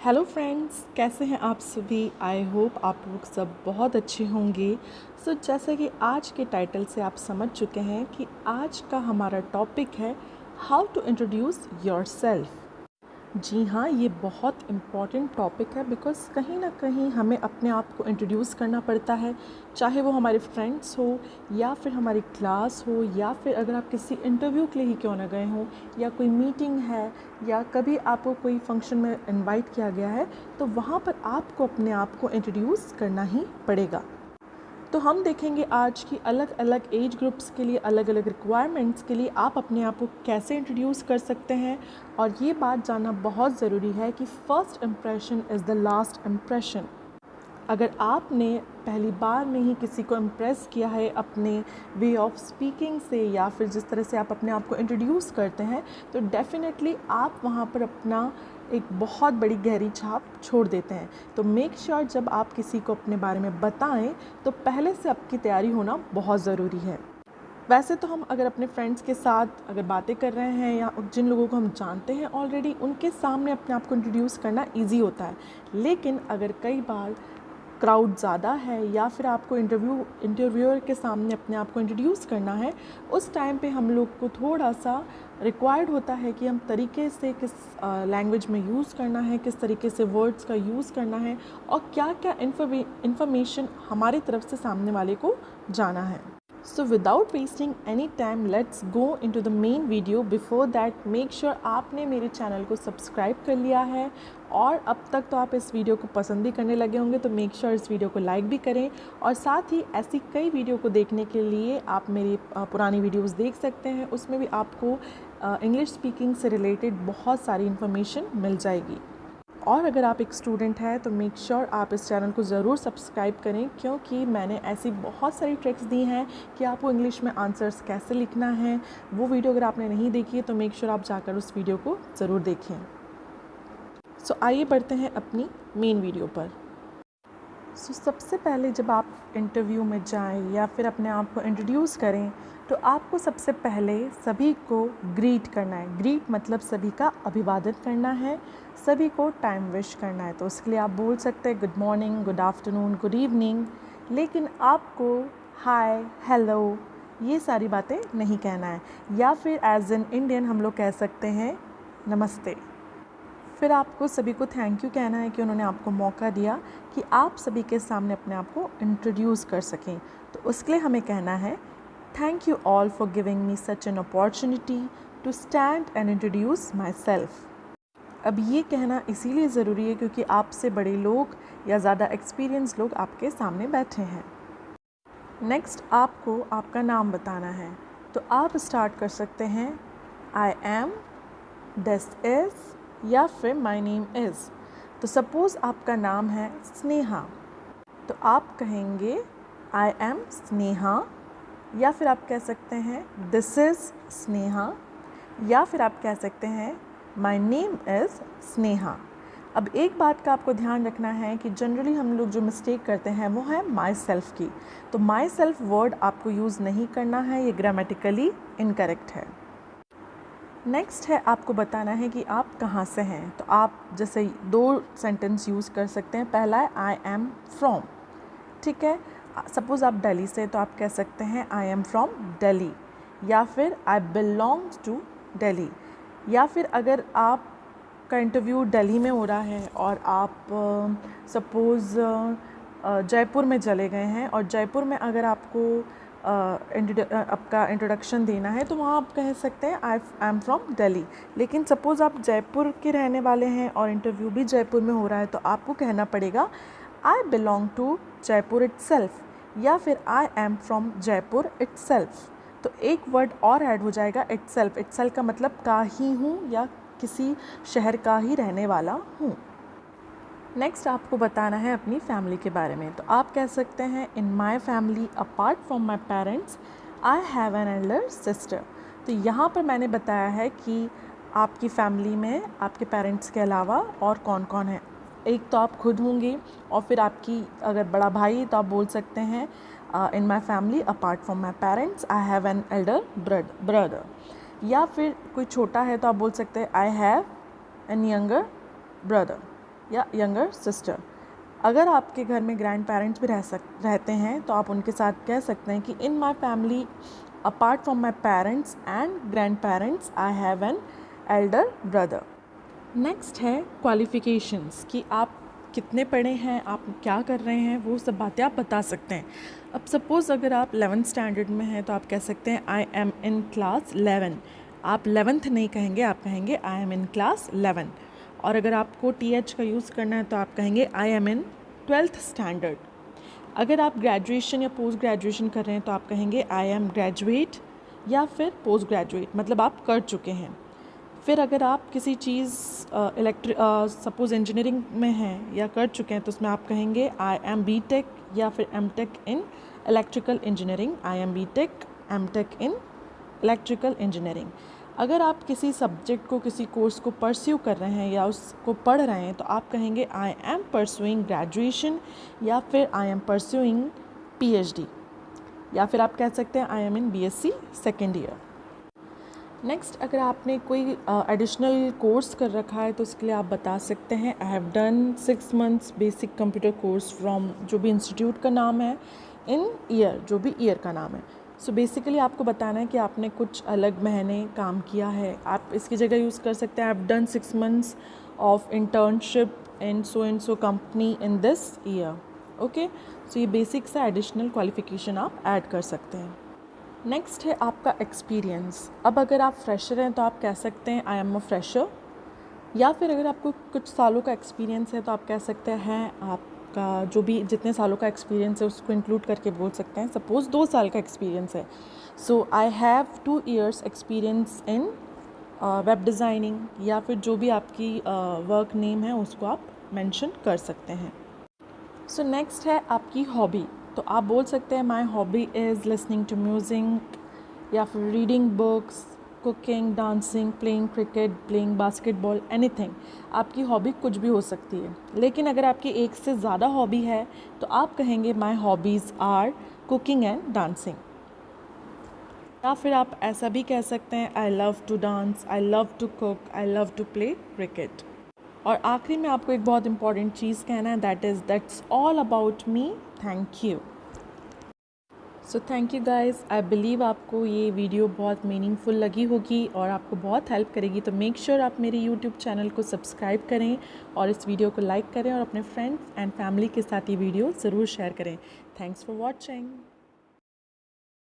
Hello friends, कैसे हैं आप सभी। आई होप आप लोग सब बहुत अच्छे होंगे। जैसा कि आज के टाइटल से आप समझ चुके हैं कि आज का हमारा टॉपिक है हाउ टू इंट्रोड्यूस योरसेल्फ। जी हाँ, ये बहुत इम्पॉर्टेंट टॉपिक है बिकॉज़ कहीं ना कहीं हमें अपने आप को इंट्रोड्यूस करना पड़ता है, चाहे वो हमारे फ्रेंड्स हो या फिर हमारी क्लास हो या फिर अगर आप किसी इंटरव्यू के लिए ही क्यों ना गए हों या कोई मीटिंग है या कभी आपको कोई फंक्शन में इनवाइट किया गया है, तो वहाँ पर आपको अपने आप को इंट्रोड्यूस करना ही पड़ेगा। तो हम देखेंगे आज की अलग अलग एज ग्रुप्स के लिए अलग अलग रिक्वायरमेंट्स के लिए आप अपने आप को कैसे इंट्रोड्यूस कर सकते हैं। और ये बात जानना बहुत ज़रूरी है कि first impression is the last impression. अगर आपने पहली बार में ही किसी को इम्प्रेस किया है अपने वे ऑफ स्पीकिंग से या फिर जिस तरह से आप अपने आप को इंट्रोड्यूस करते हैं, तो डेफ़िनेटली आप वहाँ पर अपना एक बहुत बड़ी गहरी छाप छोड़ देते हैं। तो मेक श्योर जब आप किसी को अपने बारे में बताएं तो पहले से आपकी तैयारी होना बहुत ज़रूरी है। वैसे तो हम अगर अपने फ्रेंड्स के साथ अगर बातें कर रहे हैं या जिन लोगों को हम जानते हैं ऑलरेडी, उनके सामने अपने आप को इंट्रोड्यूस करना ईजी होता है। लेकिन अगर कई बार क्राउड ज़्यादा है या फिर आपको इंटरव्यूअर के सामने अपने आप को इंट्रोड्यूस करना है, उस टाइम पे हम लोग को थोड़ा सा रिक्वायर्ड होता है कि हम तरीके से किस लैंग्वेज में यूज़ करना है, किस तरीके से वर्ड्स का यूज़ करना है और क्या क्या इन्फॉर्मेशन हमारी तरफ से सामने वाले को जाना है। So without wasting any time, let's go into the main video. Before that, make sure आपने मेरे चैनल को सब्सक्राइब कर लिया है और अब तक तो आप इस वीडियो को पसंद ही करने लगे होंगे, तो मेक श्योर इस वीडियो को लाइक भी करें। और साथ ही ऐसी कई वीडियो को देखने के लिए आप मेरी पुरानी वीडियोस देख सकते हैं, उसमें भी आपको इंग्लिश स्पीकिंग से रिलेटेड बहुत सारी इन्फॉर्मेशन मिल जाएगी। और अगर आप एक स्टूडेंट हैं तो मेक श्योर आप इस चैनल को ज़रूर सब्सक्राइब करें, क्योंकि मैंने ऐसी बहुत सारी ट्रिक्स दी हैं कि आपको इंग्लिश में आंसर्स कैसे लिखना है। वो वीडियो अगर आपने नहीं देखी है तो मेक श्योर आप जाकर उस वीडियो को ज़रूर देखें। आइए बढ़ते हैं अपनी मेन वीडियो पर। सबसे पहले जब आप इंटरव्यू में जाएं या फिर अपने आप को इंट्रोड्यूस करें तो आपको सबसे पहले सभी को ग्रीट करना है। ग्रीट मतलब सभी का अभिवादन करना है, सभी को टाइम विश करना है। तो उसके लिए आप बोल सकते हैं good morning, good afternoon, good evening, लेकिन आपको हाय, हेलो ये सारी बातें नहीं कहना है। या फिर एज एन इंडियन हम लोग कह सकते हैं नमस्ते। फिर आपको सभी को थैंक यू कहना है कि उन्होंने आपको मौका दिया कि आप सभी के सामने अपने आप को इंट्रोड्यूस कर सकें। तो उसके लिए हमें कहना है thank you all for giving me such an opportunity to stand and introduce myself. अब ये कहना इसीलिए ज़रूरी है क्योंकि आपसे बड़े लोग या ज़्यादा एक्सपीरियंस लोग आपके सामने बैठे हैं। नेक्स्ट आपको आपका नाम बताना है, तो आप स्टार्ट कर सकते हैं आई एम, दिस इज़ या फिर माई नेम इज़। तो सपोज़ आपका नाम है स्नेहा, तो आप कहेंगे आई एम स्नेहा, या फिर आप कह सकते हैं दिस इज़ स्नेहा, या फिर आप कह सकते हैं माई नेम इज़ स्नेहा। अब एक बात का आपको ध्यान रखना है कि जनरली हम लोग जो मिस्टेक करते हैं वो है माई सेल्फ़ की। तो माई सेल्फ़ वर्ड आपको यूज़ नहीं करना है, ये ग्रामेटिकली इनकरेक्ट है। नेक्स्ट है आपको बताना है कि आप कहाँ से हैं। तो आप जैसे 2 सेंटेंस यूज़ कर सकते हैं। पहला है आई एम फ्रॉम, ठीक है। सपोज़ आप दिल्ली से, तो आप कह सकते हैं आई एम फ्रॉम दिल्ली, या फिर आई बिलोंग्स टू दिल्ली। या फिर अगर आपका इंटरव्यू दिल्ली में हो रहा है और आप सपोज़ जयपुर में चले गए हैं और जयपुर में अगर आपको आपका इंट्रोडक्शन देना है तो वहाँ आप कह सकते हैं आई एम फ्रॉम दिल्ली। लेकिन सपोज़ आप जयपुर के रहने वाले हैं और इंटरव्यू भी जयपुर में हो रहा है, तो आपको कहना पड़ेगा I belong to Jaipur itself, या फिर I am from Jaipur itself. तो एक वर्ड और ऐड हो जाएगा इटसेल्फ। इटसेल्फ का मतलब का ही हूँ या किसी शहर का ही रहने वाला हूँ। नेक्स्ट आपको बताना है अपनी फैमिली के बारे में। तो आप कह सकते हैं in my family apart from my parents I have an elder sister. तो यहाँ पर मैंने बताया है कि आपकी फैमिली में आपके पेरेंट्स के अलावा और कौन कौन है। एक तो आप खुद होंगे और फिर आपकी अगर बड़ा भाई तो आप बोल सकते हैं in my family apart from my parents I have an elder brother. या फिर कोई छोटा है तो आप बोल सकते हैं I have N younger brother. या यंगर सिस्टर। अगर आपके घर में ग्रैंड पेरेंट्स भी रहते हैं तो आप उनके साथ कह सकते हैं कि in my family apart from my parents and grandparents I have an elder brother. Next है क्वालिफ़िकेशंस, कि आप कितने पढ़े हैं, आप क्या कर रहे हैं, वो सब बातें आप बता सकते हैं। अब सपोज़ अगर आप 11th स्टैंडर्ड में हैं तो आप कह सकते हैं आई एम इन क्लास 11। आप 11th नहीं कहेंगे, आप कहेंगे आई एम इन क्लास 11। और अगर आपको TH का यूज़ करना है तो आप कहेंगे I am in 12th standard. अगर आप ग्रेजुएशन या पोस्ट ग्रेजुएशन कर रहे हैं तो आप कहेंगे आई एम ग्रेजुएट या फिर पोस्ट ग्रेजुएट, मतलब आप कर चुके हैं। फिर अगर आप किसी चीज़ सपोज़ इंजीनियरिंग में हैं या कर चुके हैं तो उसमें आप कहेंगे आई एम BTech या फिर MTech in electrical engineering, I am BTech MTech in electrical engineering. अगर आप किसी सब्जेक्ट को, किसी कोर्स को परस्यू कर रहे हैं या उसको पढ़ रहे हैं तो आप कहेंगे आई एम परस्यूइंग ग्रेजुएशन या फिर आई एम परस्यूइंग PhD, या फिर आप कह सकते हैं I am in BSc second year. Next, अगर आपने कोई एडिशनल कोर्स कर रखा है तो उसके लिए आप बता सकते हैं I have done 6 months basic computer course from जो भी इंस्टीट्यूट का नाम है, इन ईयर जो भी ईयर का नाम है। सो बेसिकली आपको बताना है कि आपने कुछ अलग महीने काम किया है। आप इसकी जगह यूज़ कर सकते हैं I have done 6 months of internship in so and so company in this year. Okay, so ये बेसिक सा एडिशनल क्वालिफिकेशन आप ऐड कर सकते हैं। नेक्स्ट है आपका एक्सपीरियंस। अब अगर आप फ्रेशर हैं तो आप कह सकते हैं आई एम अ फ्रेशर, या फिर अगर आपको कुछ सालों का एक्सपीरियंस है तो आप कह सकते हैं आपका जो भी जितने सालों का एक्सपीरियंस है उसको इंक्लूड करके बोल सकते हैं। सपोज़ 2 साल का एक्सपीरियंस है, so I have 2 years experience in web designing, या फिर जो भी आपकी वर्क नेम है उसको आप मेंशन कर सकते हैं। सो नेक्स्ट है आपकी हॉबी, तो आप बोल सकते हैं my hobby is listening to music, या फिर reading books, cooking, dancing, playing cricket, playing basketball, anything. आपकी हॉबी कुछ भी हो सकती है, लेकिन अगर आपकी एक से ज़्यादा हॉबी है तो आप कहेंगे my hobbies are cooking and dancing. या फिर आप ऐसा भी कह सकते हैं I love to dance, I love to cook, I love to play cricket. और आखिरी में आपको एक बहुत इंपॉर्टेंट चीज़ कहना है, that's all about me, thank you. So thank you guys, I believe आपको ये वीडियो बहुत मीनिंगफुल लगी होगी और आपको बहुत हेल्प करेगी। तो मेक श्योर आप मेरे यूट्यूब चैनल को सब्सक्राइब करें और इस वीडियो को लाइक करें और अपने फ्रेंड्स एंड फैमिली के साथ ये वीडियो ज़रूर शेयर करें। Thanks for watching.